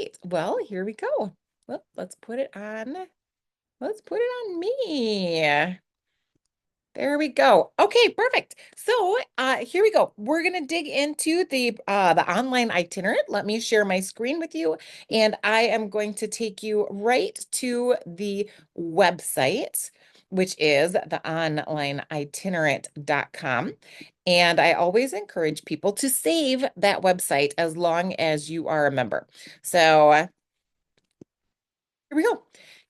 right. Well, here we go. Well, let's put it on. Let's put it on me. There we go. Okay, perfect. So, here we go. We're gonna dig into the online itinerant. Let me share my screen with you, and I am going to take you right to the website, which is the onlineitinerant.com. And I always encourage people to save that website as long as you are a member. So, here we go.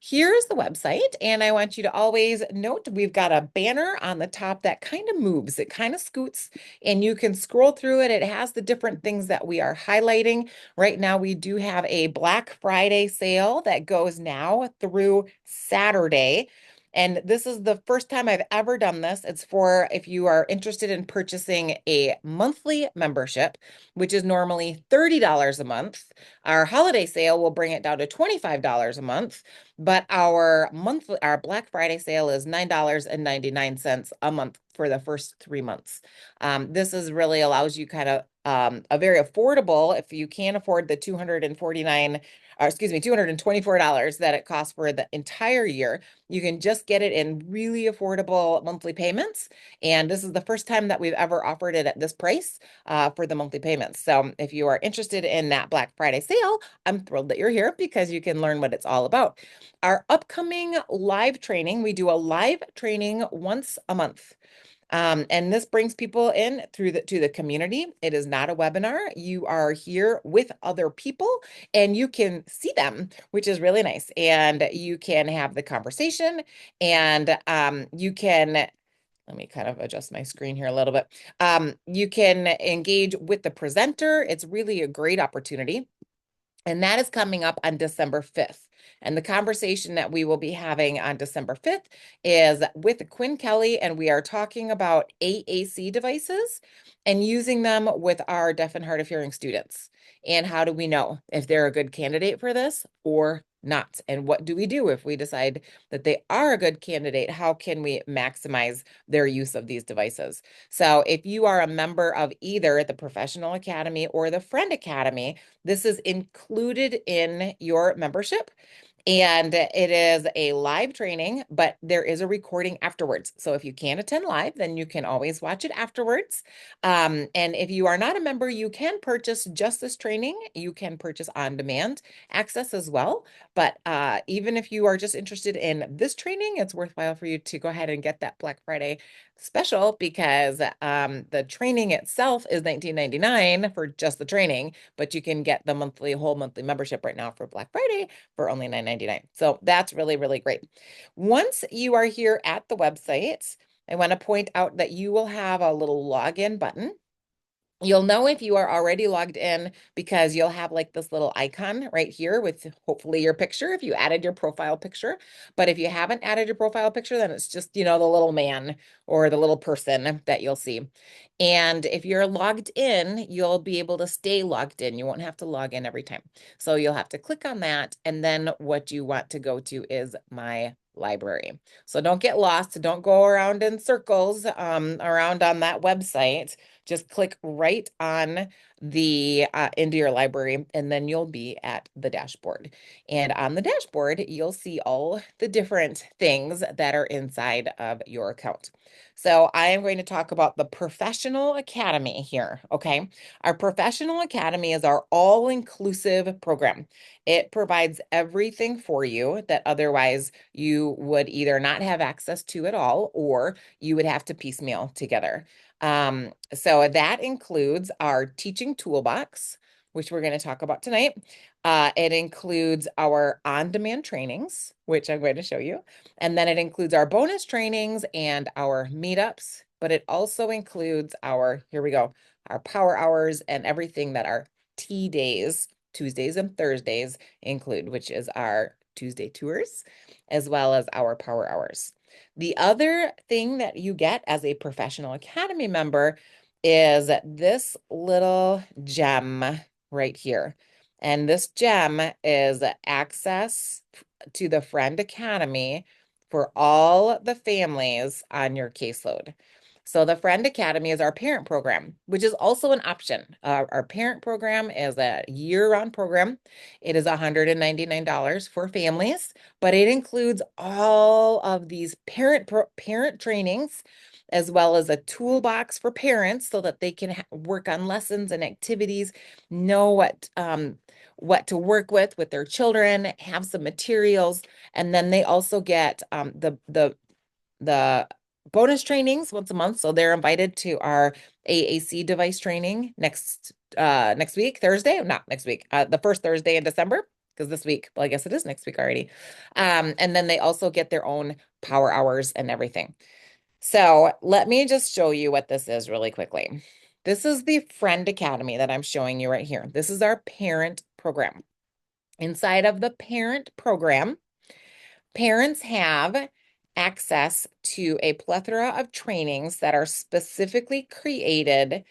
Here's the website, and I want you to always note we've got a banner on the top that kind of moves, it kind of scoots, and you can scroll through it. It has the different things that we are highlighting. Right now, we do have a Black Friday sale that goes now through Saturday. And this is the first time I've ever done this. It's for if you are interested in purchasing a monthly membership, which is normally $30 a month. Our holiday sale will bring it down to $25 a month, but our Black Friday sale is $9.99 a month for the first 3 months. This is really allows you kind of a very affordable, if you can't afford the 249 or excuse me, $224 that it costs for the entire year. You can just get it in really affordable monthly payments. And this is the first time that we've ever offered it at this price for the monthly payments. So if you are interested in that Black Friday sale, I'm thrilled that you're here because you can learn what it's all about. Our upcoming live training, we do a live training once a month. And this brings people in to the community. It is not a webinar. You are here with other people and you can see them, which is really nice. And you can have the conversation and you can let me kind of adjust my screen here a little bit. You can engage with the presenter. It's really a great opportunity. And that is coming up on December 5th. And the conversation that we will be having on December 5th is with Quinn Kelly, and we are talking about AAC devices and using them with our deaf and hard of hearing students. And how do we know if they're a good candidate for this or not? And what do we do if we decide that they are a good candidate? How can we maximize their use of these devices? So if you are a member of either the Professional Academy or the Friend Academy, this is included in your membership. And it is a live training, but there is a recording afterwards. So if you can't attend live, then you can always watch it afterwards. And if you are not a member, you can purchase just this training. You can purchase on-demand access as well. But even if you are just interested in this training, it's worthwhile for you to go ahead and get that Black Friday special because the training itself is $19.99 for just the training, but you can get the whole monthly membership right now for Black Friday for only $9.99. So that's really, really great. Once you are here at the website, I want to point out that you will have a little login button. You'll know if you are already logged in because you'll have like this little icon right here with hopefully your picture if you added your profile picture. But if you haven't added your profile picture, then it's just, the little man or the little person that you'll see. And if you're logged in, you'll be able to stay logged in. You won't have to log in every time. So you'll have to click on that. And then what you want to go to is my library. So don't get lost. Don't go around in circles around on that website. Just click right on the into your library, and then you'll be at the dashboard. And on the dashboard, you'll see all the different things that are inside of your account. So I am going to talk about the Professional Academy here, okay? Our Professional Academy is our all-inclusive program. It provides everything for you that otherwise you would either not have access to at all, or you would have to piecemeal together. So that includes our teaching toolbox, which we're going to talk about tonight. It includes our on-demand trainings, which I'm going to show you. And then it includes our bonus trainings and our meetups, but it also includes here we go, our power hours and everything that our T days, Tuesdays and Thursdays include, which is our Tuesday tours, as well as our power hours. The other thing that you get as a Professional Academy member is this little gem right here. And this gem is access to the Friend Academy for all the families on your caseload. So the Friend Academy is our parent program, which is also an option. Our parent program is a year-round program. It is $199 for families, but it includes all of these parent trainings, as well as a toolbox for parents so that they can work on lessons and activities, know what to work with their children, have some materials, and then they also get the bonus trainings once a month. So they're invited to our AAC device training next week, Thursday, not next week, the first Thursday in December, because this week, well, I guess it is next week already. And then they also get their own power hours and everything. So let me just show you what this is really quickly. This is the Friend Academy that I'm showing you right here. This is our parent program. Inside of the parent program, parents have access to a plethora of trainings that are specifically created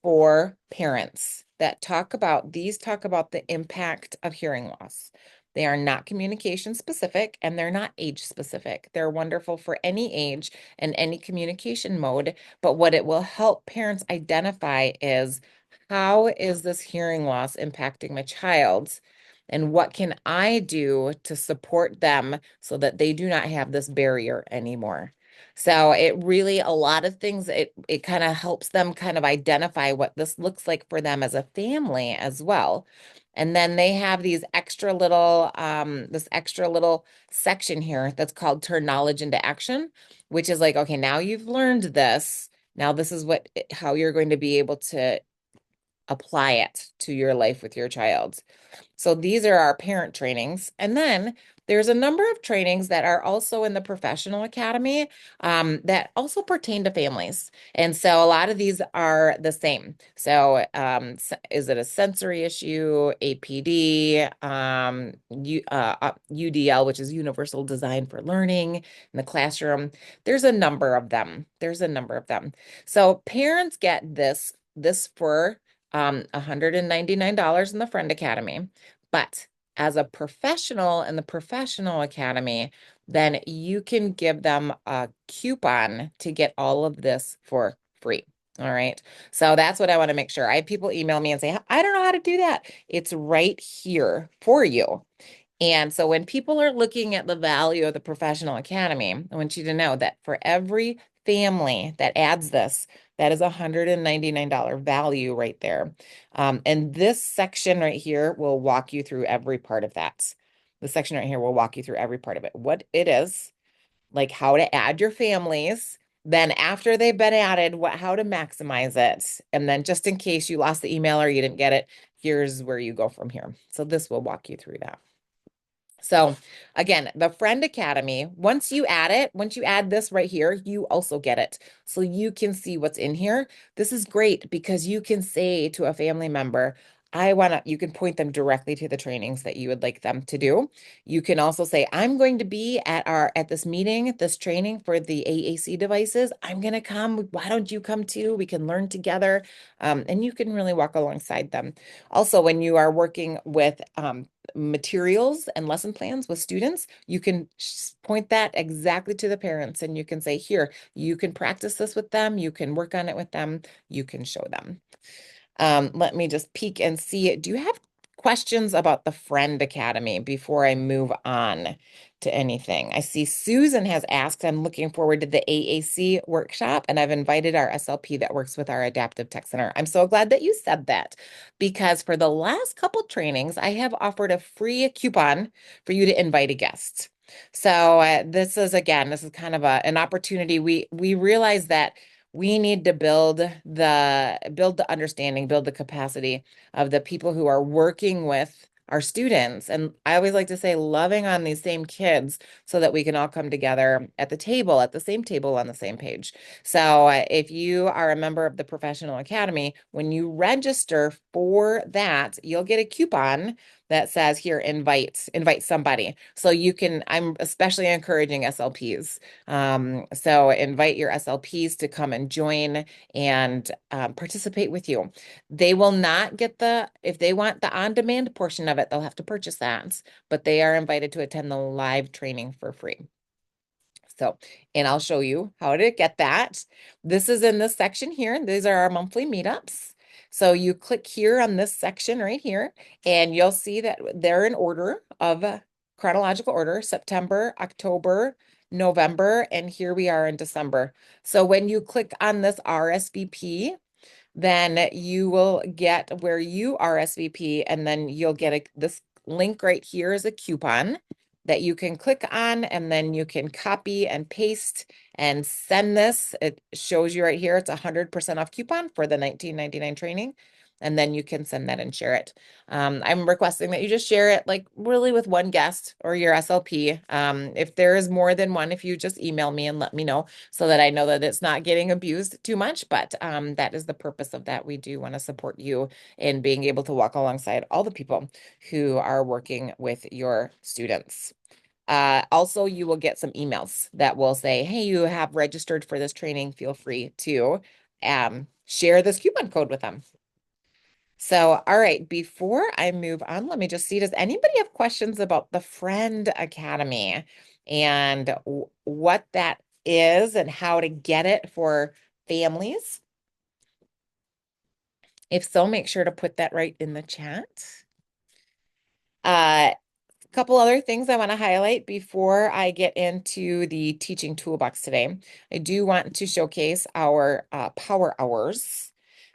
for parents that talk about the impact of hearing loss. They are not communication specific and they're not age specific. They're wonderful for any age and any communication mode. But what it will help parents identify is, how is this hearing loss impacting my child? And what can I do to support them so that they do not have this barrier anymore? So it really, a lot of things, it kind of helps them kind of identify what this looks like for them as a family as well. And then they have this extra little section here that's called Turn Knowledge into Action, which is like, okay, now you've learned this. Now this is how you're going to be able to apply it to your life with your child. So these are our parent trainings. And then there's a number of trainings that are also in the professional academy that also pertain to families. And so a lot of these are the same. So is it a sensory issue, APD, UDL, which is Universal Design for Learning in the classroom? There's a number of them. So parents get this for $199 in the Friend Academy. But as a professional in the Professional Academy, then you can give them a coupon to get all of this for free. All right. So that's what I want to make sure. I have people email me and say, I don't know how to do that. It's right here for you. And so when people are looking at the value of the Professional Academy, I want you to know that for every family that adds this, that is $199 value right there. And this section right here will walk you through every part of that. The section right here will walk you through every part of it, what it is, like how to add your families, then after they've been added, how to maximize it. And then just in case you lost the email or you didn't get it, here's where you go from here. So this will walk you through that. So again, the Friend Academy, once you add this right here, you also get it. So you can see what's in here. This is great because you can say to a family member, you can point them directly to the trainings that you would like them to do. You can also say, I'm going to be at this meeting, this training for the AAC devices. I'm going to come. Why don't you come too? We can learn together. And you can really walk alongside them. Also, when you are working with materials and lesson plans with students, you can point that exactly to the parents and you can say, here, you can practice this with them, you can work on it with them, you can show them. Let me just peek and see. Do you have questions about the Friend Academy before I move on to anything? I see Susan has asked, I'm looking forward to the AAC workshop, and I've invited our SLP that works with our Adaptive Tech Center. I'm so glad that you said that, because for the last couple trainings, I have offered a free coupon for you to invite a guest. So this is kind of an opportunity. We realize that we need to build the understanding, build the capacity of the people who are working with our students. And I always like to say, loving on these same kids so that we can all come together at the same table on the same page. So if you are a member of the Professional Academy, when you register for that, you'll get a coupon that says here, invite somebody. So I'm especially encouraging SLPs. So invite your SLPs to come and join and participate with you. They will not get if they want the on-demand portion of it, they'll have to purchase that, but they are invited to attend the live training for free. So, and I'll show you how to get that. This is in this section here. These are our monthly meetups. So you click here on this section right here, and you'll see that they're in order of chronological order, September, October, November, and here we are in December. So when you click on this RSVP, then you will get where you RSVP, and then you'll get this link right here is a coupon that you can click on, and then you can copy and paste and send this. It shows you right here, it's 100% off coupon for the 19.99 training. And then you can send that and share it. I'm requesting that you just share it like really with one guest or your SLP. If there is more than one, if you just email me and let me know so that I know that it's not getting abused too much. But that is the purpose of that. We do want to support you in being able to walk alongside all the people who are working with your students. Also, you will get some emails that will say, hey, you have registered for this training. Feel free to share this coupon code with them. So, all right, before I move on, let me just see, does anybody have questions about the Friend Academy and what that is and how to get it for families? If so, make sure to put that right in the chat. Couple other things I want to highlight before I get into the teaching toolbox today. I do want to showcase our power hours.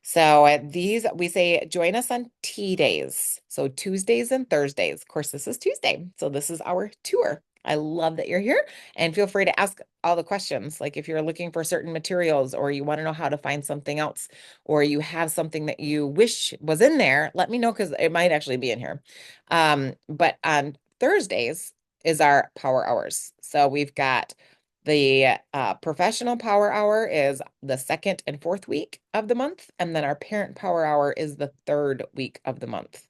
So these, we say, join us on T days. So Tuesdays and Thursdays. Of course, this is Tuesday. So this is our tour. I love that you're here, and feel free to ask all the questions. Like if you're looking for certain materials or you want to know how to find something else, or you have something that you wish was in there, let me know because it might actually be in here. But on Thursdays is our power hours. So we've got the professional power hour is the second and fourth week of the month, and then our parent power hour is the third week of the month.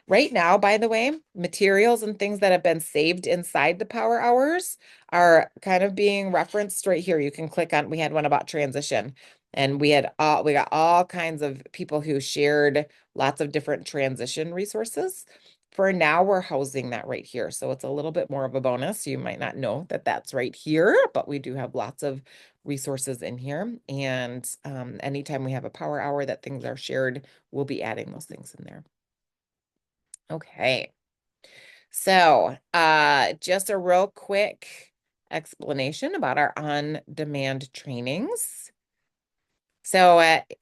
Right now, by the way, materials and things that have been saved inside the power hours are kind of being referenced right here. You can click on, we had one about transition, and we got all kinds of people who shared lots of different transition resources. For now, we're housing that right here. So it's a little bit more of a bonus. You might not know that that's right here, but we do have lots of resources in here. And anytime we have a power hour that things are shared, we'll be adding those things in there. Okay. So just a real quick explanation about our on-demand trainings. So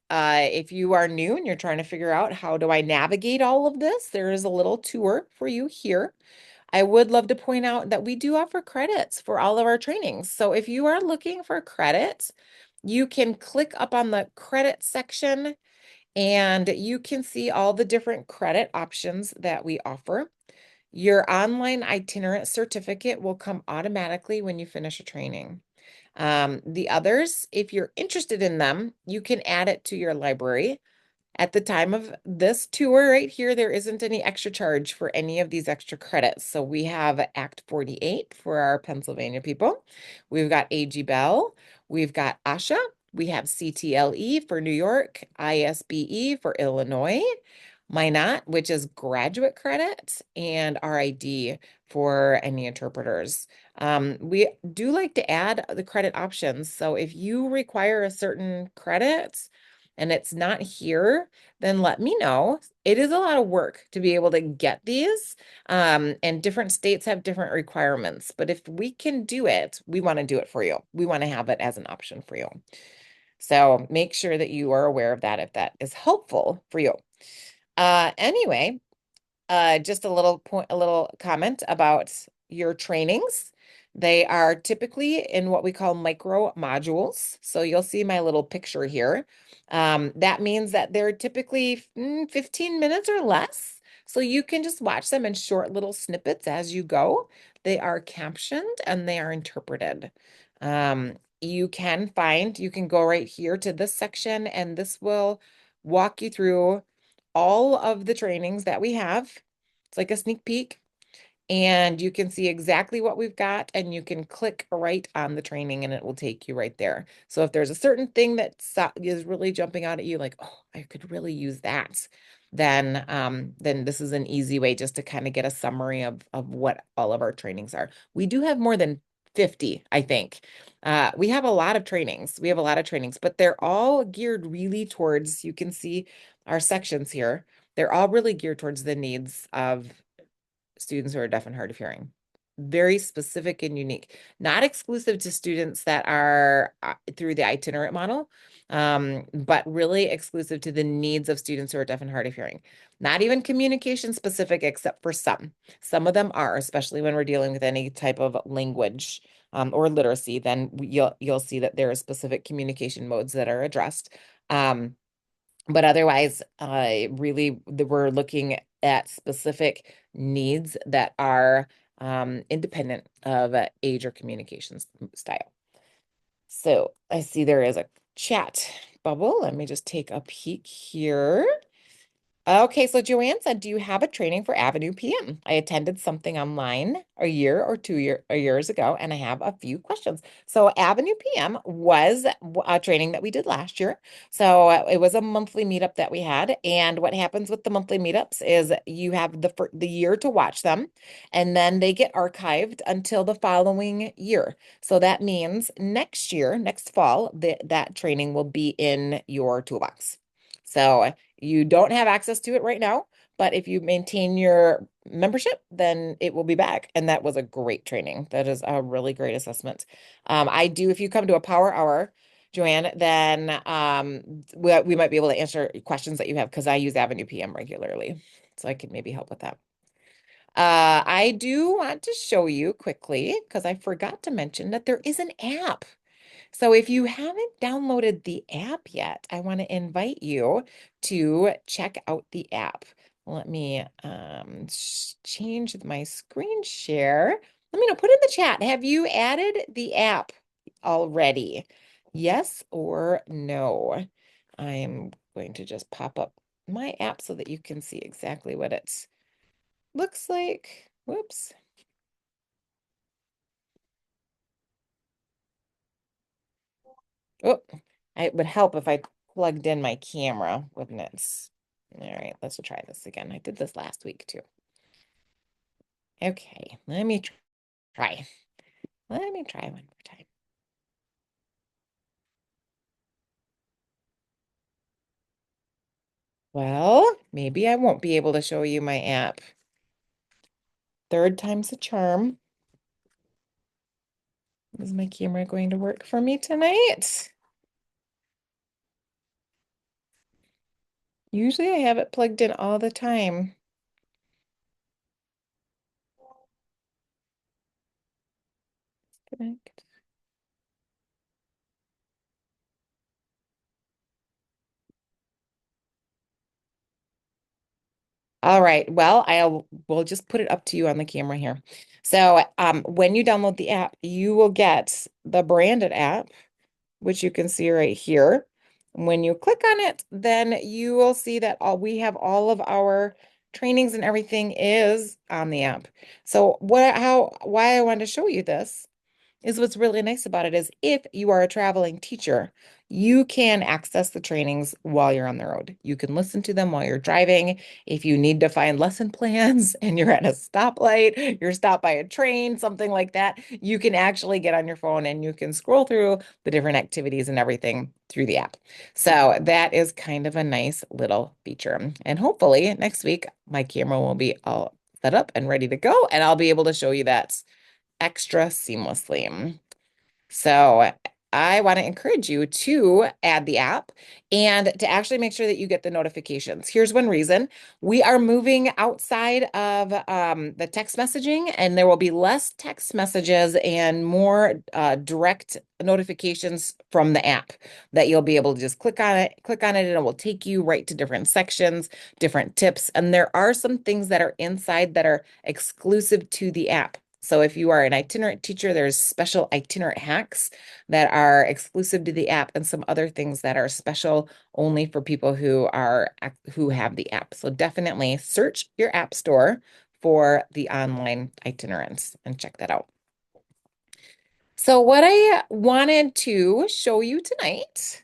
if you are new and you're trying to figure out how do I navigate all of this, there is a little tour for you here. I would love to point out that we do offer credits for all of our trainings. So if you are looking for credits, you can click up on the credit section and you can see all the different credit options that we offer. Your online itinerant certificate will come automatically when you finish a training. The others, if you're interested in them, you can add it to your library. At the time of this tour right here, there isn't any extra charge for any of these extra credits. So we have Act 48 for our Pennsylvania people. We've got AG Bell. We've got ASHA. We have CTLE for New York, ISBE for Illinois, Minot, which is graduate credit, and RID for any interpreters. We do like to add the credit options. So if you require a certain credit and it's not here, then let me know. It is a lot of work to be able to get these, and different states have different requirements. But if we can do it, we want to do it for you. We want to have it as an option for you. So make sure that you are aware of that if that is helpful for you. Anyway, just a little comment about your trainings. They are typically in what we call micro modules. So you'll see my little picture here. That means that they're typically 15 minutes or less. So you can just watch them in short little snippets as you go. They are captioned and they are interpreted. You can go right here to this section, and this will walk you through all of the trainings that we have. It's like a sneak peek, and you can see exactly what we've got, and you can click right on the training and it will take you right there. So if there's a certain thing that is really jumping out at you, like, oh, I could really use that, then this is an easy way just to kind of get a summary of what all of our trainings are. We do have more than 50, I think. We have a lot of trainings. We have a lot of trainings, but they're all geared really towards, you can see our sections here. They're all really geared towards the needs of students who are deaf and hard of hearing. Very specific and unique, not exclusive to students that are through the itinerant model, but really exclusive to the needs of students who are deaf and hard of hearing. Not even communication specific, except for some. Some of them are, especially when we're dealing with any type of language or literacy, then you'll see that there are specific communication modes that are addressed. But otherwise, we're looking at specific needs that are independent of age or communications style. So I see there is a chat bubble. Let me just take a peek here. Okay, so Joanne said, do you have a training for Avenue PM? I attended something online a year or years ago, and I have a few questions. So Avenue PM was a training that we did last year. So it was a monthly meetup that we had. And what happens with the monthly meetups is you have the year to watch them, and then they get archived until the following year. So that means next year, next fall, that training will be in your toolbox. So you don't have access to it right now, but if you maintain your membership, then it will be back. And that was a great training. That is a really great assessment. if you come to a power hour, Joanne, then we might be able to answer questions that you have because I use Avenue PM regularly. So I can maybe help with that. I do want to show you quickly because I forgot to mention that there is an app. So if you haven't downloaded the app yet, I want to invite you to check out the app. Let me change my screen share. Let me know, put in the chat. Have you added the app already? Yes or no? I'm going to just pop up my app so that you can see exactly what it looks like. Whoops. Oh, it would help if I plugged in my camera, wouldn't it? All right, let's try this again. I did this last week too. Okay, let me try. Let me try one more time. Well, maybe I won't be able to show you my app. Third time's a charm. Is my camera going to work for me tonight? Usually I have it plugged in all the time. Connect. All right. Well, we'll just put it up to you on the camera here. So, when you download the app, you will get the branded app, which you can see right here. When you click on it, then you will see that we have all of our trainings and everything is on the app. So why I wanted to show you this is what's really nice about it is if you are a traveling teacher, you can access the trainings while you're on the road. You can listen to them while you're driving. If you need to find lesson plans and you're at a stoplight, you're stopped by a train, something like that, you can actually get on your phone and you can scroll through the different activities and everything through the app. So that is kind of a nice little feature. And hopefully next week, my camera will be all set up and ready to go, and I'll be able to show you that extra seamlessly. So I want to encourage you to add the app and to actually make sure that you get the notifications. Here's one reason. We are moving outside of the text messaging, and there will be less text messages and more direct notifications from the app that you'll be able to just click on it, and it will take you right to different sections, different tips. And there are some things that are inside that are exclusive to the app. So if you are an itinerant teacher, there's special itinerant hacks that are exclusive to the app and some other things that are special only for people who have the app. So definitely search your app store for the online itinerants and check that out. So what I wanted to show you tonight,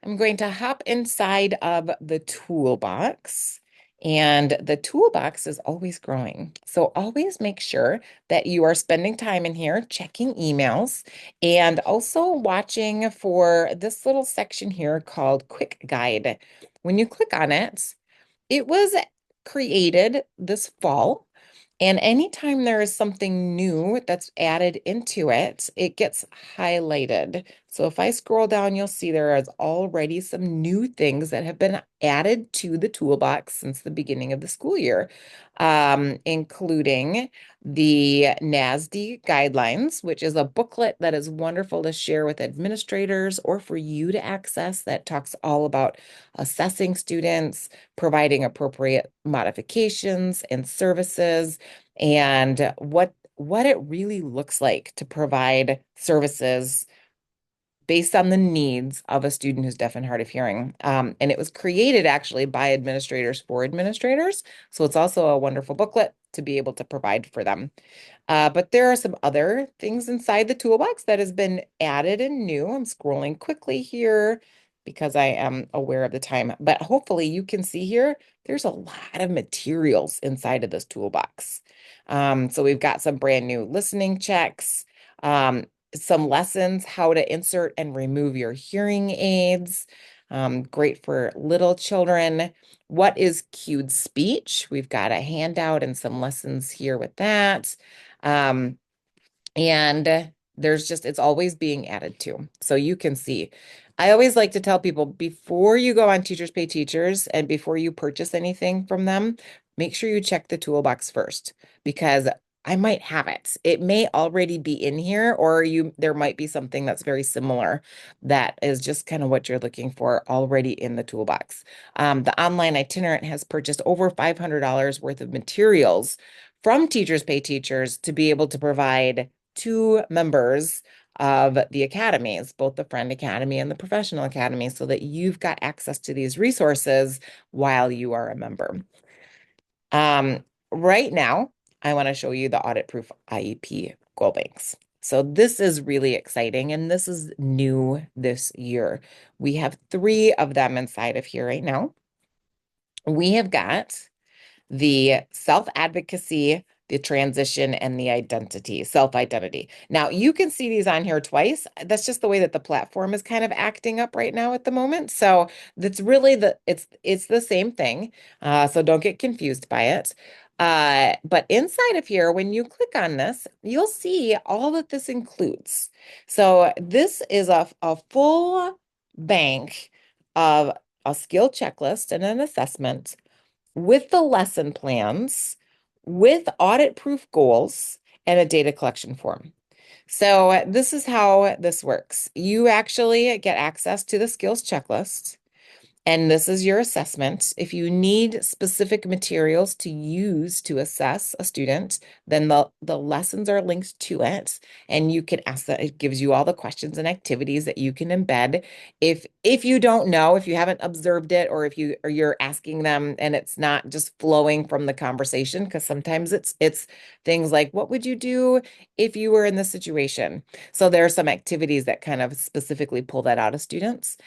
I'm going to hop inside of the toolbox And the toolbox is always growing. So always make sure that you are spending time in here checking emails and also watching for this little section here called Quick Guide. When you click on it, it was created this fall. And anytime there is something new that's added into it, it gets highlighted. So if I scroll down, you'll see there is already some new things that have been added to the toolbox since the beginning of the school year, including the NASD guidelines, which is a booklet that is wonderful to share with administrators or for you to access that talks all about assessing students, providing appropriate modifications and services, and what it really looks like to provide services based on the needs of a student who's deaf and hard of hearing. And it was created actually by administrators for administrators. So it's also a wonderful booklet to be able to provide for them. But there are some other things inside the toolbox that has been added and new. I'm scrolling quickly here because I am aware of the time, but hopefully you can see here, there's a lot of materials inside of this toolbox. So we've got some brand new listening checks, some lessons, how to insert and remove your hearing aids. Great for little children. What is cued speech? We've got a handout and some lessons here with that. Um, and there's just, it's always being added to. So you can see. I always like to tell people before you go on Teachers Pay Teachers and before you purchase anything from them, make sure you check the toolbox first because I might have it. It may already be in here, or there might be something that's very similar that is just kind of what you're looking for already in the toolbox. The online itinerant has purchased over $500 worth of materials from Teachers Pay Teachers to be able to provide to members of the academies, both the Friend Academy and the Professional Academy, so that you've got access to these resources while you are a member. Right now, I want to show you the Audit-Proof IEP goal banks. So this is really exciting, and this is new this year. We have 3 of them inside of here right now. We have got the self-advocacy, the transition, and the identity, self-identity. Now, you can see these on here twice. That's just the way that the platform is kind of acting up right now at the moment. So that's really it's the same thing. So don't get confused by it. But inside of here, when you click on this, you'll see all that this includes. So this is a full bank of a skill checklist and an assessment with the lesson plans, with audit-proof goals, and a data collection form. So this is how this works. You actually get access to the skills checklist. And this is your assessment. If you need specific materials to use to assess a student, then the lessons are linked to it. And you can ask that. It gives you all the questions and activities that you can embed. If you don't know, if you haven't observed it, or if you're asking them and it's not just flowing from the conversation, because sometimes it's things like, what would you do if you were in this situation? So there are some activities that kind of specifically pull that out of students.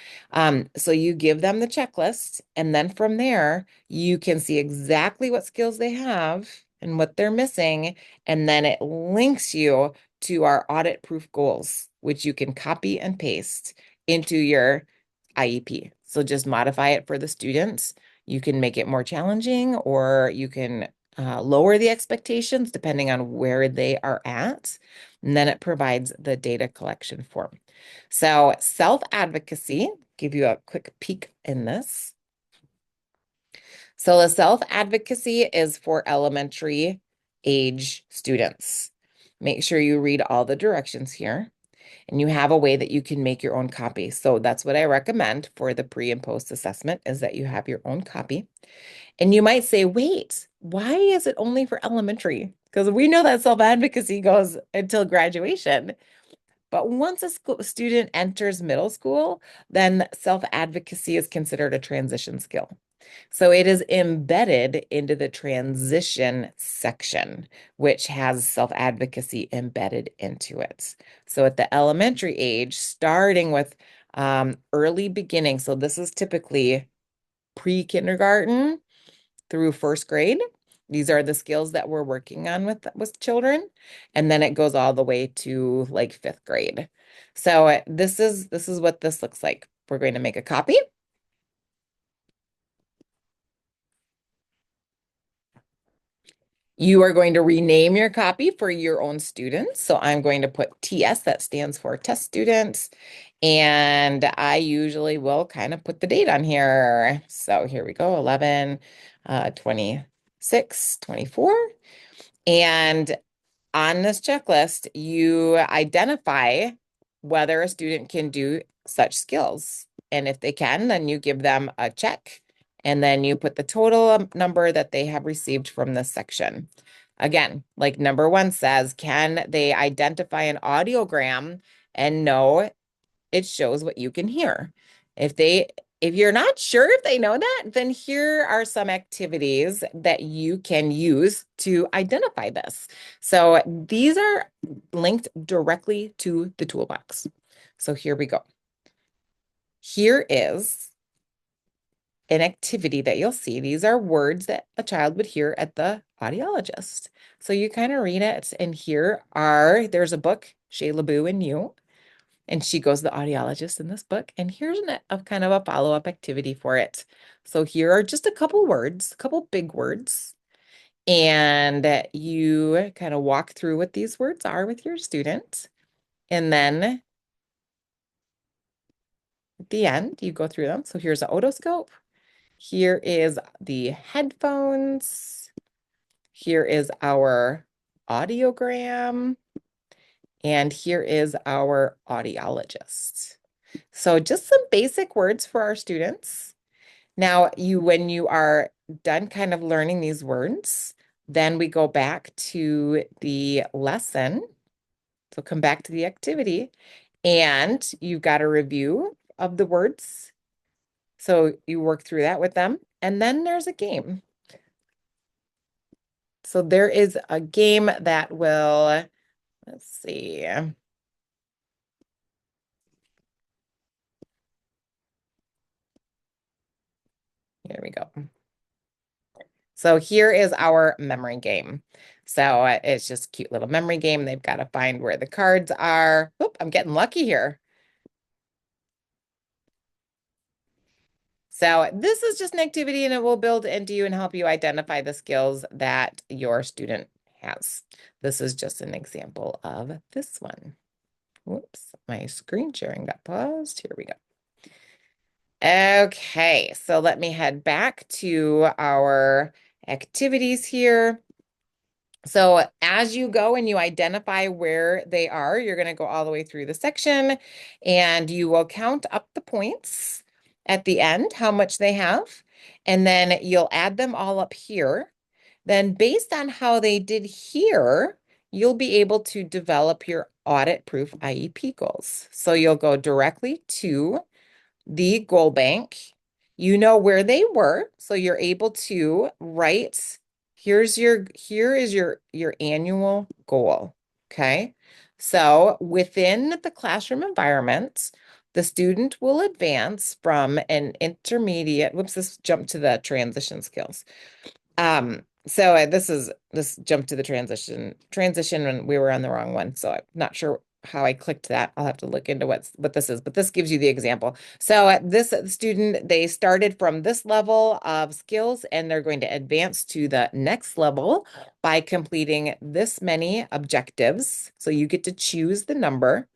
So you give them the checklist, and then from there, you can see exactly what skills they have and what they're missing. And then it links you to our audit-proof goals, which you can copy and paste into your IEP. So just modify it for the students. You can make it more challenging, or you can lower the expectations depending on where they are at. And then it provides the data collection form. So self-advocacy, give you a quick peek in this. So the self-advocacy is for elementary age students. Make sure you read all the directions here, and you have a way that you can make your own copy. So that's what I recommend for the pre and post assessment, is that you have your own copy. And you might say, wait, why is it only for elementary? Because we know that self-advocacy goes until graduation. But once a student enters middle school, then self-advocacy is considered a transition skill. So it is embedded into the transition section, which has self-advocacy embedded into it. So at the elementary age, starting with early beginning, so this is typically pre-kindergarten through first grade. These are the skills that we're working on with children. And then it goes all the way to like fifth grade. So this is what this looks like. We're going to make a copy. You are going to rename your copy for your own students. So I'm going to put TS, that stands for test students. And I usually will kind of put the date on here. So here we go, 11, 26, 24. And on this checklist, you identify whether a student can do such skills. And if they can, then you give them a check. And then you put the total number that they have received from this section. Again, like number one says, can they identify an audiogram and know it shows what you can hear? If you're not sure if they know that, then here are some activities that you can use to identify this. So these are linked directly to the toolbox. So here we go. Here is an activity that you'll see. These are words that a child would hear at the audiologist. So you kind of read it, and there's a book, Shea LaBeouf and You. And she goes to the audiologist in this book. And here's a kind of a follow-up activity for it. So here are just a couple words, a couple big words. And you kind of walk through what these words are with your student. And then at the end, you go through them. So here's the otoscope. Here is the headphones. Here is our audiogram. And here is our audiologist. So just some basic words for our students. Now, when you are done kind of learning these words, then we go back to the lesson. So come back to the activity, and you've got a review of the words. So you work through that with them, and then there's a game. So there is a game that will, let's see. Here we go. So here is our memory game. So it's just a cute little memory game. They've got to find where the cards are. Oop, I'm getting lucky here. So this is just an activity, and it will build into you and help you identify the skills that your student has. This is just an example of this one. Whoops, my screen sharing got paused. Here we go. Okay, so let me head back to our activities here. So as you go and you identify where they are, you're going to go all the way through the section, and you will count up the points at the end, how much they have, and then you'll add them all up here. Then based on how they did here, you'll be able to develop your audit-proof IEP goals. So you'll go directly to the goal bank. You know where they were, so you're able to write, here is your annual goal. Okay. So within the classroom environment, the student will advance from an intermediate, whoops, let's jump to the transition skills. So this jumped to the transition when we were on the wrong one. So I'm not sure how I clicked that. I'll have to look into what this is, but this gives you the example. So this student, they started from this level of skills, and they're going to advance to the next level by completing this many objectives. So you get to choose the number.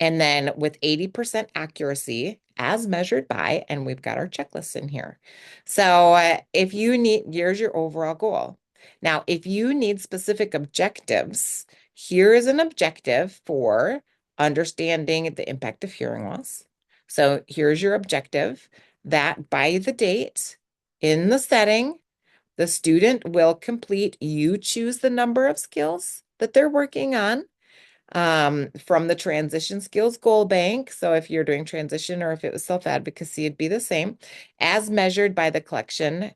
And then with 80% accuracy as measured by, and we've got our checklist in here. So here's your overall goal. Now, if you need specific objectives, here is an objective for understanding the impact of hearing loss. So here's your objective that by the date in the setting, the student will complete, you choose the number of skills that they're working on from the transition skills goal bank. So if you're doing transition or if it was self-advocacy, it'd be the same as measured by the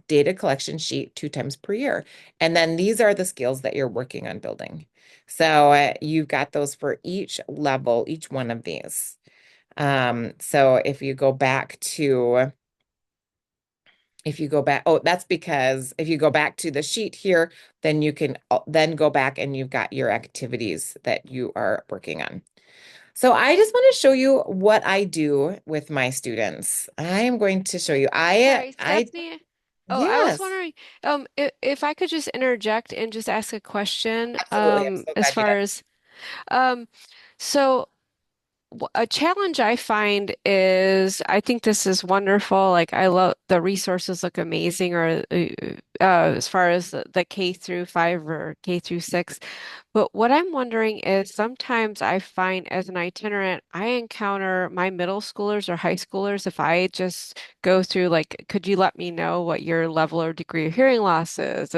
data collection sheet 2 times per year. And then these are the skills that you're working on building. So you've got those for each level, each one of these. So if you go back to If you go back, oh, that's because if you go back to the sheet here, then you can then go back and you've got your activities that you are working on. So I just want to show you what I do with my students. I am going to show you. Sorry, I, Stephanie. Oh, I was yes, wondering, if I could just interject and just ask a question, absolutely. I'm so as glad you far did. as, um, so a challenge I find is, I think this is wonderful. Like, I love the resources look amazing, or as far as the K through 5 or K through 6. But what I'm wondering is sometimes I find as an itinerant, I encounter my middle schoolers or high schoolers. If I just go through, like, could you let me know what your level or degree of hearing loss is?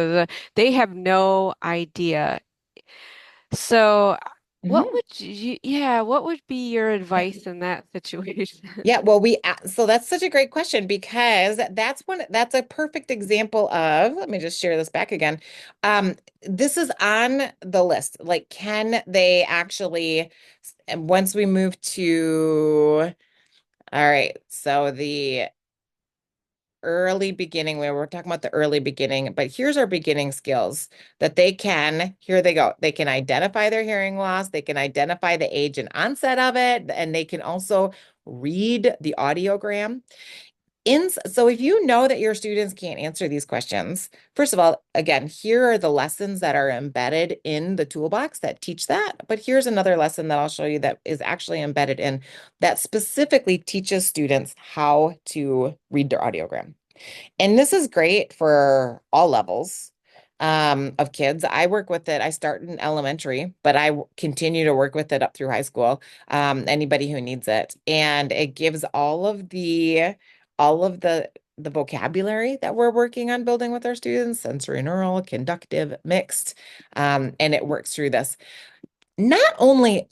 They have no idea. So, what Mhm. would you, yeah, what would be your advice in that situation? Yeah, well, so that's such a great question because that's a perfect example of, let me just share this back again. Um, this is on the list. Like, can they actually, and once we move to, all right, so the early beginning, where we're talking about the early beginning, but here's our beginning skills that they can, here they go. They can identify their hearing loss, they can identify the age and onset of it, and they can also read the audiogram. So if you know that your students can't answer these questions, first of all, again, here are the lessons that are embedded in the toolbox that teach that. But here's another lesson that I'll show you that is actually embedded in that specifically teaches students how to read their audiogram. And this is great for all levels of kids. I work with it. I start in elementary, but continue to work with it up through high school. Anybody who needs it, and it gives all of the vocabulary that we're working on building with our students: sensory neural, conductive, mixed, and it works through this. Not only,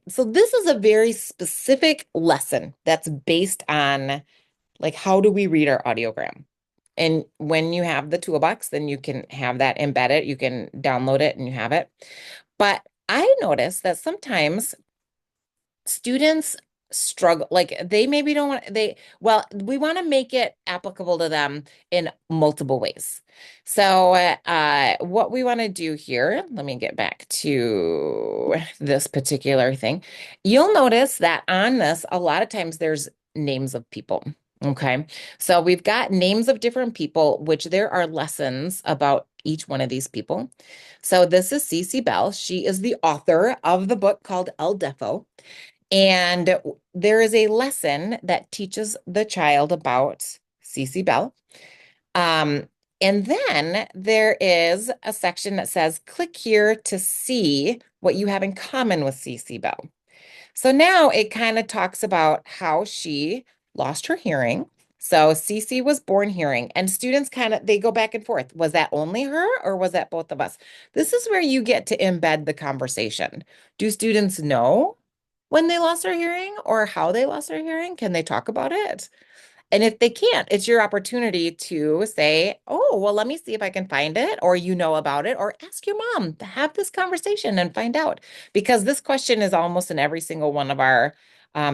so this is a very specific lesson that's based on like, how do we read our audiogram? And when you have the toolbox, then you can have that embedded. You can download it and you have it. But I notice that sometimes students struggle, like they maybe don't want well, we want to make it applicable to them in multiple ways. So what we want to do here, let me get back to this particular thing. You'll notice that on this, a lot of times there's names of people. Okay. So we've got names of different people, which there are lessons about each one of these people. So this is Cece Bell. She is the author of the book called El Defo. And there is a lesson that teaches the child about Cece Bell. Um, and then there is a section that says, click here to see what you have in common with Cece Bell. So now it kind of talks about how she lost her hearing. So Cece was born hearing, and students kind of they go back and forth. Was that only her or was that both of us? This is where you get to embed the conversation. Do students know when they lost their hearing or how they lost their hearing? Can they talk about it? And if they can't, it's your opportunity to say, oh, well, let me see if I can find it, or you know about it, or ask your mom to have this conversation and find out. Because this question is almost in every single one of our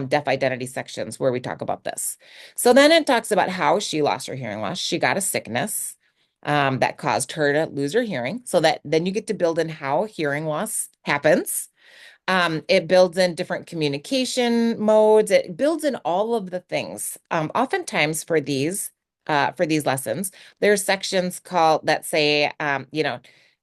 deaf identity sections where we talk about this. So then it talks about how she lost her hearing loss. She got a sickness that caused her to lose her hearing. So that then you get to build in how hearing loss happens. It builds in different communication modes. It builds in all of the things. Oftentimes for these lessons, there's sections called that say,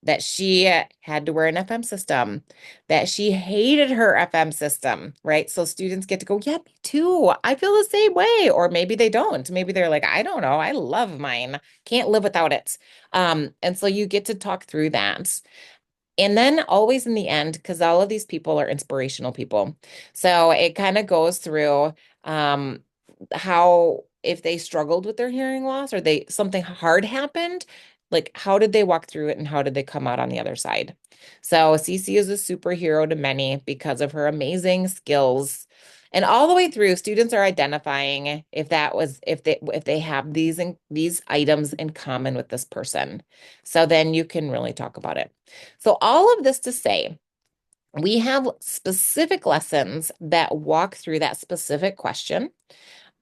that she had to wear an FM system, that she hated her FM system, right? So students get to go, yeah, me too. I feel the same way. Or maybe they don't. Maybe they're like, I don't know. I love mine. Can't live without it. And so you get to talk through that. And then always in the end, because all of these people are inspirational people. So it kind of goes through um, how if they struggled with their hearing loss or they something hard happened, like how did they walk through it and how did they come out on the other side? So Cece is a superhero to many because of her amazing skills. And all the way through, students are identifying if they have these items in common with this person. So then you can really talk about it. So all of this to say, we have specific lessons that walk through that specific question.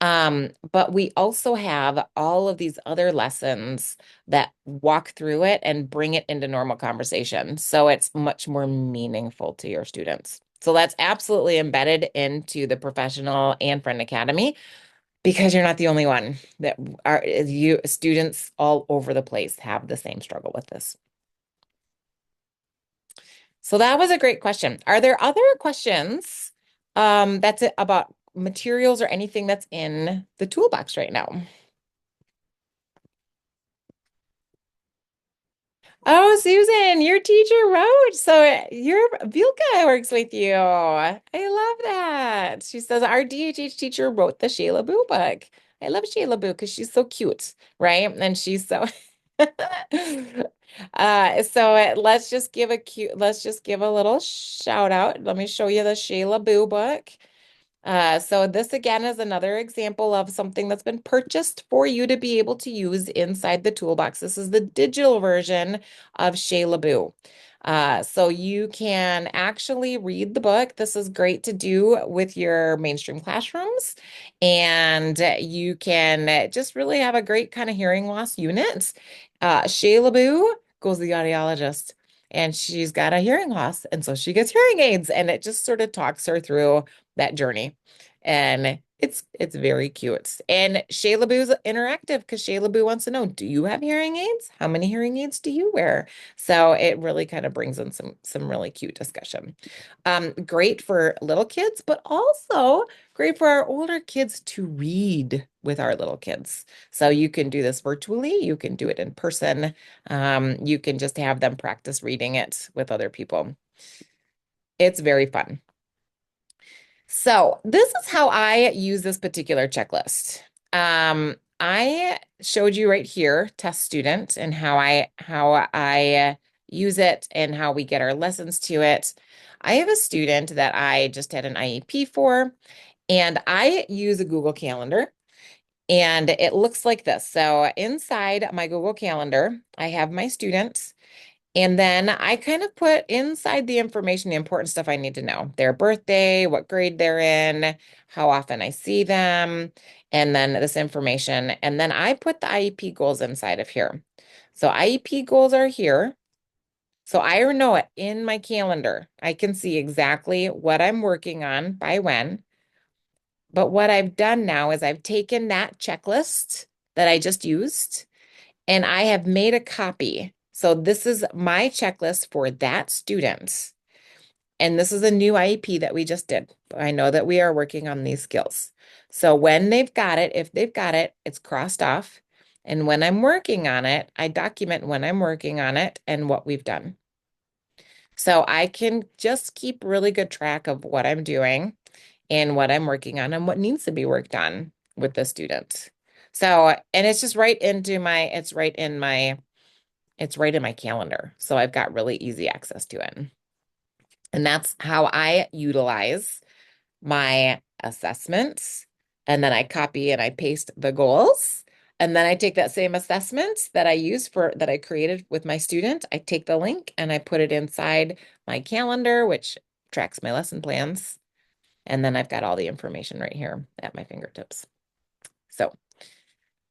But we also have all of these other lessons that walk through it and bring it into normal conversation. So it's much more meaningful to your students. So that's absolutely embedded into the professional and friend academy because you're not the only one that are you students all over the place have the same struggle with this. So that was a great question. Are there other questions that's it about materials or anything that's in the toolbox right now? Oh, Susan, your teacher wrote. So your Vilka works with you. I love that. She says our DHH teacher wrote the Shayla Boo book. I love Shayla Boo because she's so cute, right? And she's so let's just give a little shout out. Let me show you the Shayla Boo book. So this again is another example of something that's been purchased for you to be able to use inside the toolbox. This is the digital version of Shayla Boo. So you can actually read the book. This is great to do with your mainstream classrooms, and you can just really have a great kind of hearing loss unit. Shayla Boo goes to the audiologist, and she's got a hearing loss, and so she gets hearing aids, and it just sort of talks her through that journey. And it's very cute. And Shayla Boo's interactive because Shayla Boo wants to know, do you have hearing aids? How many hearing aids do you wear? So it really kind of brings in some really cute discussion. Great for little kids, but also great for our older kids to read with our little kids. So you can do this virtually, you can do it in person. You can just have them practice reading it with other people. It's very fun. So this is how I use this particular checklist. I showed you right here, test student, and how I use it and how we get our lessons to it. I have a student that I just had an IEP for, and I use a Google Calendar, and it looks like this. So inside my Google Calendar, I have my students. And then I kind of put inside the information, the important stuff I need to know, their birthday, what grade they're in, how often I see them, and then this information. And then I put the IEP goals inside of here. So IEP goals are here. So I know it in my calendar. I can see exactly what I'm working on by when. But what I've done now is I've taken that checklist that I just used and I have made a copy. So this is my checklist for that student. And this is a new IEP that we just did. I know that we are working on these skills. So when they've got it, if they've got it, it's crossed off. And when I'm working on it, I document when I'm working on it and what we've done. So I can just keep really good track of what I'm doing and what I'm working on and what needs to be worked on with the student. So, and it's just right into my, it's right in my calendar. So I've got really easy access to it. And that's how I utilize my assessments. And then I copy and I paste the goals. And then I take that same assessment that I use for that I created with my student. I take the link and I put it inside my calendar, which tracks my lesson plans. And then I've got all the information right here at my fingertips. So,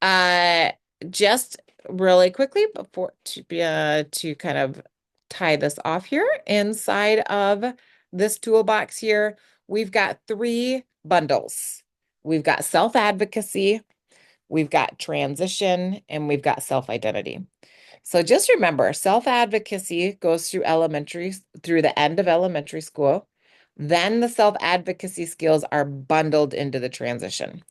uh, just really quickly before to kind of tie this off here, inside of this toolbox here, we've got three bundles. We've got self-advocacy, we've got transition, and we've got self-identity. So just remember, self-advocacy goes through the end of elementary school. Then the self-advocacy skills are bundled into the transition.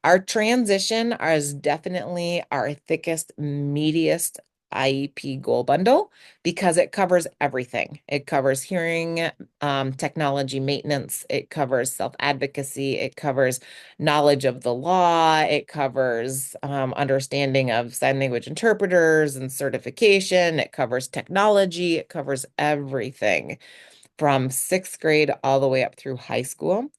Our transition is definitely our thickest, meatiest IEP goal bundle because it covers everything. It covers hearing, technology maintenance, it covers self-advocacy, it covers knowledge of the law, it covers understanding of sign language interpreters and certification, it covers technology, it covers everything from sixth grade all the way up through high school.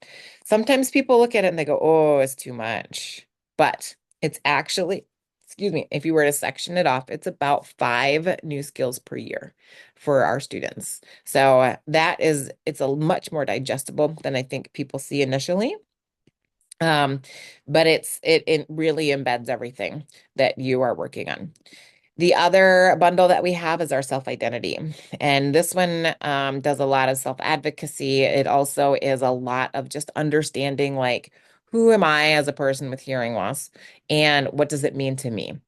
Sometimes people look at it and they go, oh, it's too much. But it's actually, excuse me, if you were to section it off, it's about 5 new skills per year for our students. So it's a much more digestible than I think people see initially. Um, but it really embeds everything that you are working on. The other bundle that we have is our self-identity. And this one does a lot of self-advocacy. It also is a lot of just understanding, like, who am I as a person with hearing loss and what does it mean to me?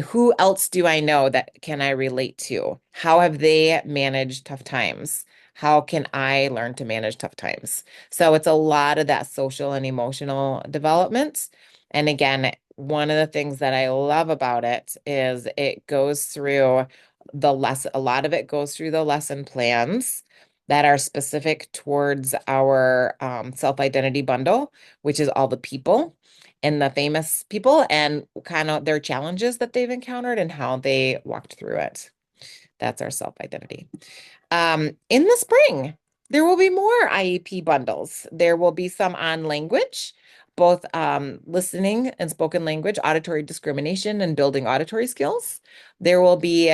Who else do I know that can I relate to? How have they managed tough times? How can I learn to manage tough times? So it's a lot of that social and emotional development. And again, one of the things that I love about it is it goes through the lesson, a lot of it goes through the lesson plans that are specific towards our self-identity bundle, which is all the people and the famous people and kind of their challenges that they've encountered and how they walked through it. That's our self-identity. In the spring, there will be more IEP bundles. There will be some on language, both listening and spoken language, auditory discrimination, and building auditory skills. There will be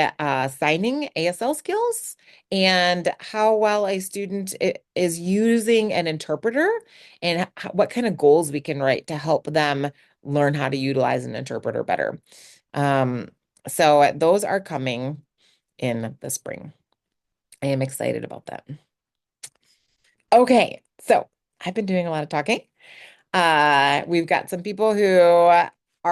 signing ASL skills and how well a student is using an interpreter and what kind of goals we can write to help them learn how to utilize an interpreter better. Um, so those are coming in the spring. I am excited about that. Okay, so I've been doing a lot of talking. We've got some people who are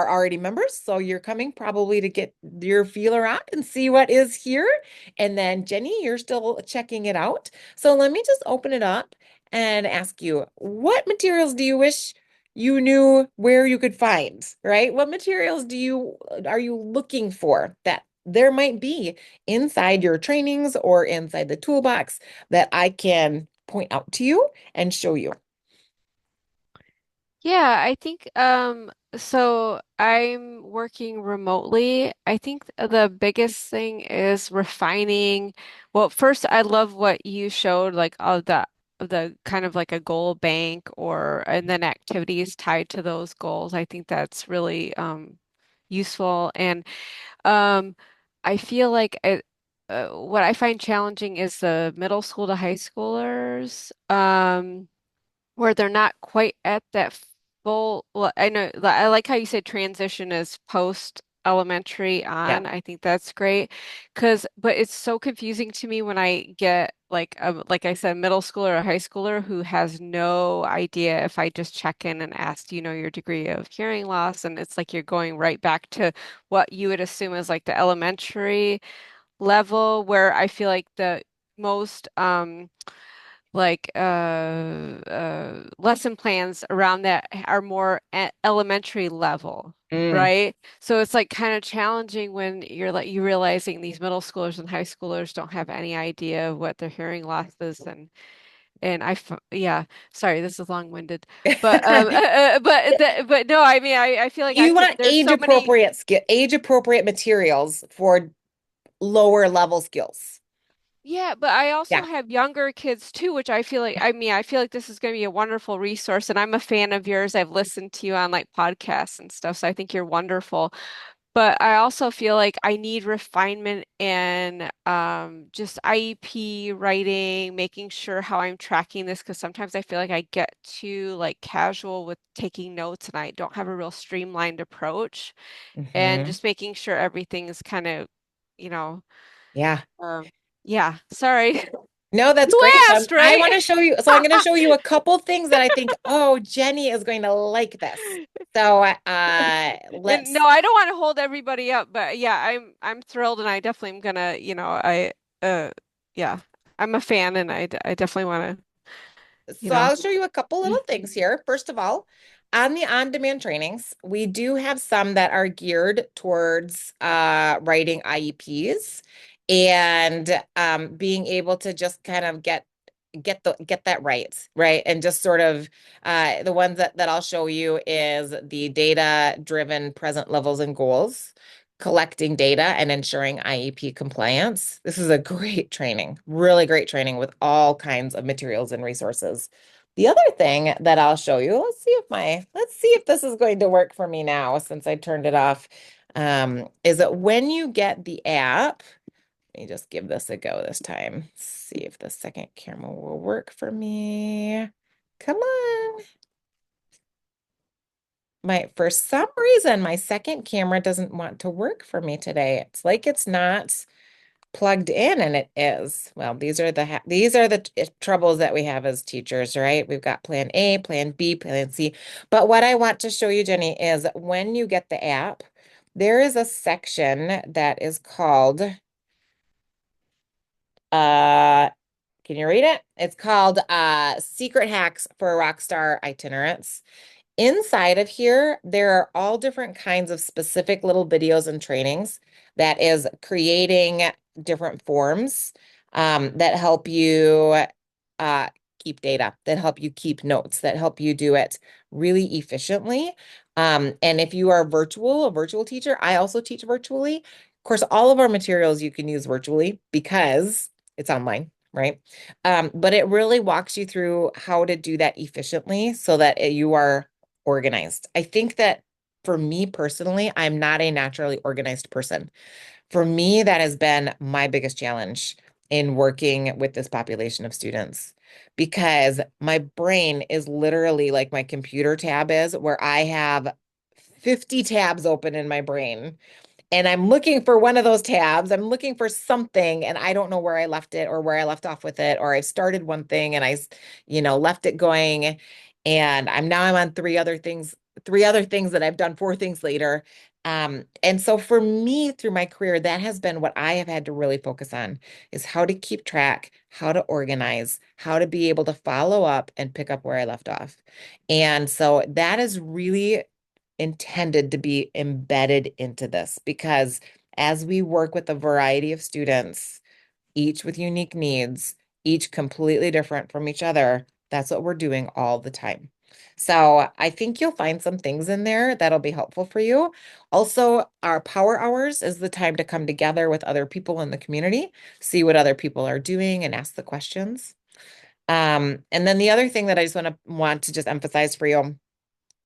already members, so you're coming probably to get your feeler out and see what is here. And then Jenny, you're still checking it out. So let me just open it up and ask you, what materials do you wish you knew where you could find, right? What materials are you looking for that there might be inside your trainings or inside the toolbox that I can point out to you and show you? Yeah, I think so I'm working remotely. I think the biggest thing is refining. Well, first I love what you showed like of the kind of like a goal bank or and then activities tied to those goals. I think that's really useful and um I feel like what I find challenging is the middle school to high schoolers. Where they're not quite at that full, well, I know, I like how you said transition is post elementary Yeah. on. I think that's great. But it's so confusing to me when I get like I said, middle schooler or a high schooler who has no idea if I just check in and ask, do you know your degree of hearing loss? And it's like you're going right back to what you would assume is like the elementary level, where I feel like the most, lesson plans around that are more at elementary level, Mm, right? So it's like kind of challenging when you're like you realizing these middle schoolers and high schoolers don't have any idea of what their hearing loss is and yeah, sorry, this is long-winded. But but no, I mean I feel like I You could want there's so many. age appropriate materials for lower level skills. Yeah, but I also Yeah. have younger kids too, which I feel like, I mean, I feel like this is going to be a wonderful resource. And I'm a fan of yours. I've listened to you on like podcasts and stuff. So I think you're wonderful. But I also feel like I need refinement and just IEP writing, making sure how I'm tracking this. Because sometimes I feel like I get too like casual with taking notes and I don't have a real streamlined approach. And Hmm. just making sure everything is kind of, you know, Yeah. um, yeah, sorry. No, that's You great. asked, I right? want to show you. So I'm going to show you a couple things that I think, oh, Jenny is going to like this. So And let's. no, I don't want to hold everybody up, but yeah, I'm thrilled and I definitely am gonna, uh yeah, I'm a fan and I definitely want to, you So know. I'll show you a couple little things here. First of all, on the on-demand trainings, we do have some that are geared towards writing IEPs and being able to just kind of get that right, and just sort of the ones that I'll show you is the data-driven present levels and goals, collecting data and ensuring IEP compliance. This is a great training, really great training with all kinds of materials and resources. The other thing that I'll show you, let's see if this is going to work for me now since I turned it off. Is that when you get the app, let me just give this a go this time. See if the second camera will work for me. Come on. for some reason, my second camera doesn't want to work for me today. It's like it's not plugged in, and it is. Well, these are the troubles that we have as teachers, right? We've got plan A, plan B, plan C. But what I want to show you, Jenny, is when you get the app, there is a section that is called uh can you read it? It's called Secret Hacks for Rockstar Itinerants. Inside of here, there are all different kinds of specific little videos and trainings that is creating different forms that help you uh, keep data, that help you keep notes, that help you do it really efficiently. And if you are a virtual teacher, I also teach virtually. Of course, all of our materials you can use virtually because it's online, right? But it really walks you through how to do that efficiently so that you are organized. I think that for me personally, I'm not a naturally organized person. For me, that has been my biggest challenge in working with this population of students because my brain is literally like my computer tab is, where I have 50 tabs open in my brain and I'm looking for one of those tabs. I'm looking for something and I don't know where I left it or where I left off with it, or I started one thing and left it going. And I'm on three other things that I've done four things later. And so for me through my career, that has been what I have had to really focus on is how to keep track, how to organize, how to be able to follow up and pick up where I left off. And so that is really intended to be embedded into this because as we work with a variety of students, each with unique needs, each completely different from each other, that's what we're doing all the time. So I think you'll find some things in there that'll be helpful for you. Also, our power hours is the time to come together with other people in the community, see what other people are doing and ask the questions. And then the other thing that I just want to just emphasize for you,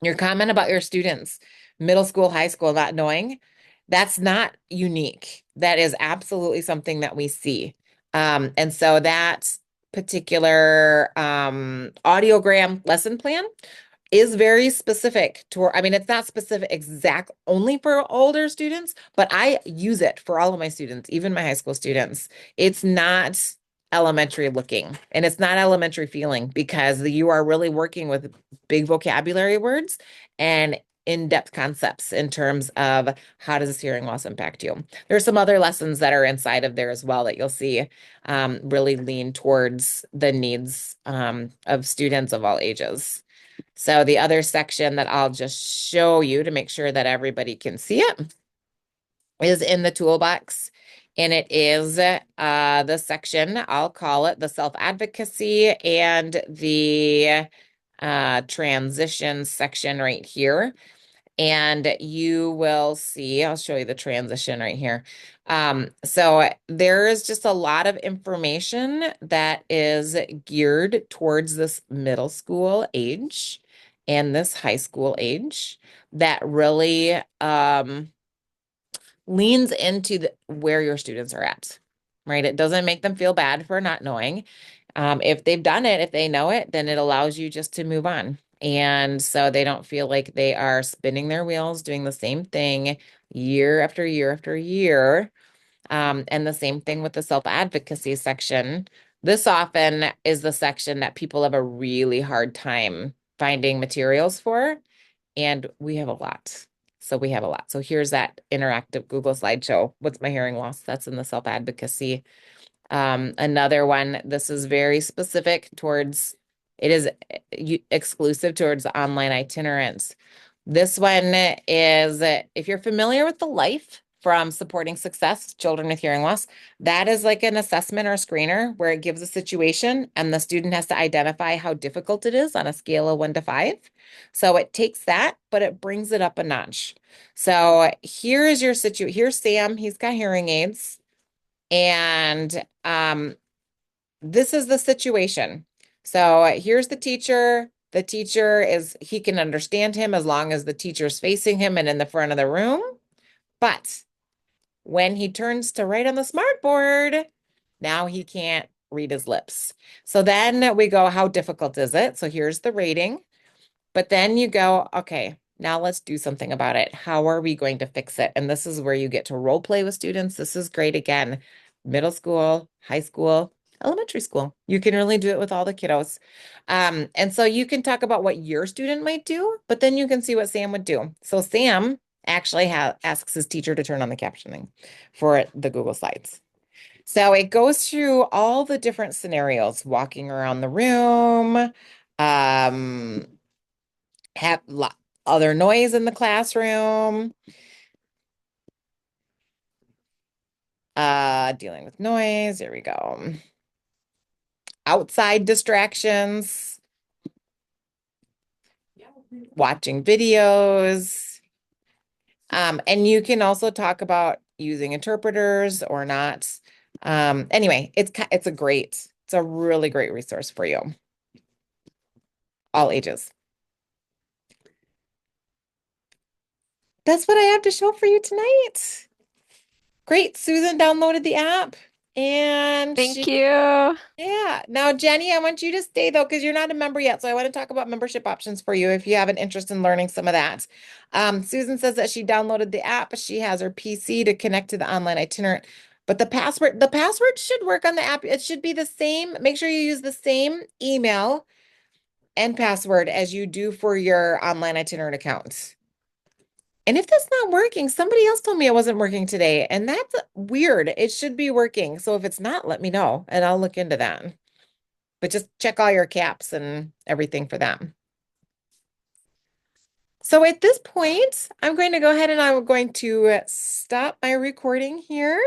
your comment about your students, middle school, high school, not knowing, that's not unique. That is absolutely something that we see. And so that particular audiogram lesson plan is very specific to, I mean, it's not specific exact only for older students, but I use it for all of my students, even my high school students. It's not elementary looking and it's not elementary feeling because you are really working with big vocabulary words and in-depth concepts in terms of how does this hearing loss impact you. There's some other lessons that are inside of there as well that you'll see really lean towards the needs of students of all ages. So the other section that I'll just show you to make sure that everybody can see it is in the toolbox. And it is the section, I'll call it the self-advocacy and the transition section right here. And you will see, I'll show you the transition right here. So there is just a lot of information that is geared towards this middle school age and this high school age that really leans into where your students are at, right? It doesn't make them feel bad for not knowing. If they've done it, if they know it, then it allows you just to move on. And so they don't feel like they are spinning their wheels, doing the same thing year after year after year. And the same thing with the self-advocacy section. This often is the section that people have a really hard time finding materials for. And we have a lot. So we have a lot. So here's that interactive Google slideshow. What's my hearing loss? That's in the self-advocacy. Another one, this is very specific towards, it is exclusive towards online itinerants. This one is, if you're familiar with the Life from Supporting Success, Children with Hearing Loss, that is like an assessment or screener where it gives a situation and the student has to identify how difficult it is on a scale of 1 to 5. So it takes that, but it brings it up a notch. So here is your situation. Here's Sam. He's got hearing aids. And this is the situation. So here's the teacher. The teacher he can understand him as long as the teacher's facing him and in the front of the room. But when he turns to write on the smartboard, now he can't read his lips. So then we go, how difficult is it? So here's the rating. But then you go, okay, Now let's do something about it. How are we going to fix it? And this is where you get to role play with students. This is great again. Middle school, high school, elementary school. You can really do it with all the kiddos. And so you can talk about what your student might do, but then you can see what Sam would do. So Sam actually asks his teacher to turn on the captioning for the Google Slides. So it goes through all the different scenarios, walking around the room, um, have other noise in the classroom, dealing with noise. There we go. Outside distractions, watching videos. And you can also talk about using interpreters or not. Anyway, it's a really great resource for you, all ages. That's what I have to show for you tonight. Great. Susan downloaded the app and Thank you. yeah. Now, Jenny, I want you to stay though, because you're not a member yet. So I want to talk about membership options for you if you have an interest in learning some of that. Susan says that she downloaded the app. She has her PC to connect to the online itinerant, but the password should work on the app. It should be the same. Make sure you use the same email and password as you do for your online itinerant account. And if that's not working, somebody else told me it wasn't working today, and that's weird. It should be working. So if it's not, let me know and I'll look into that. But just check all your caps and everything for them. So at this point, I'm going to go ahead and I'm going to stop my recording here.